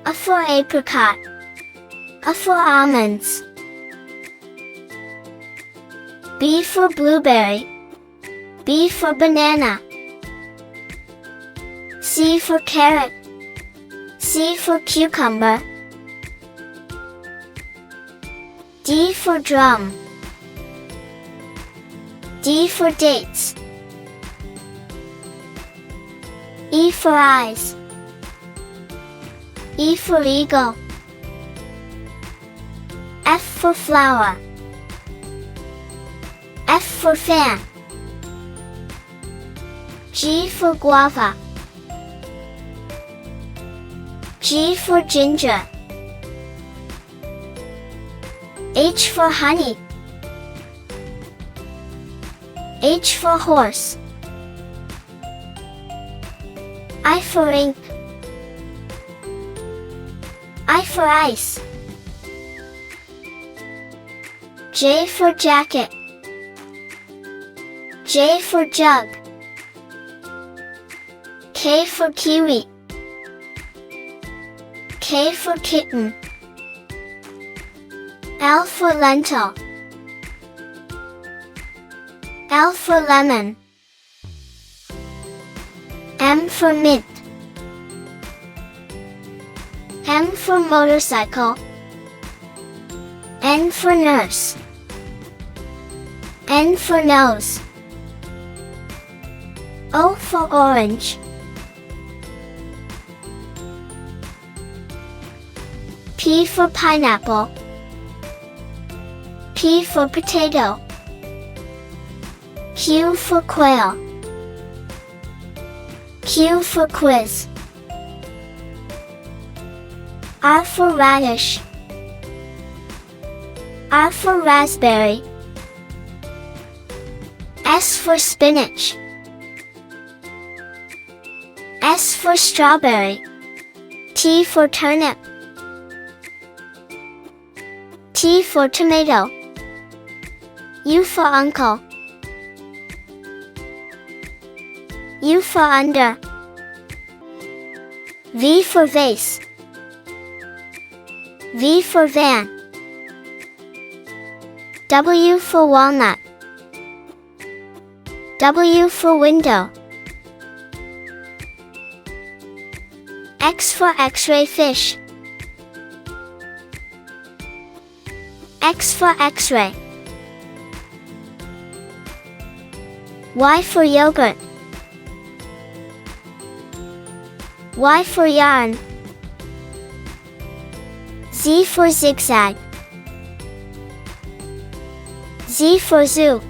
A for apricot. A for almonds. B for blueberry. B for banana. C for carrot. C for cucumber. D for drum. D for dates. E for eyes. E for eagle. F for flower. F for fan. G for guava. G for ginger. H for honey. H for horse. I for ink. I for ice. J for jacket. J for jug. K for kiwi. K for kitten. L for lentil. L for lemon. M for mint. M for motorcycle. N for nurse. N for nose. O for orange. P for pineapple. P for potato. Q for quail. Q for quiz. R for radish. R for raspberry. S for spinach. S for strawberry. T for turnip. T for tomato. U for uncle. U for under. V for vase. V for van. W for walnut. W for window. X for X-ray fish. X for X-ray. Y for yogurt. Y for yarn. Z for zigzag. Z for zoo.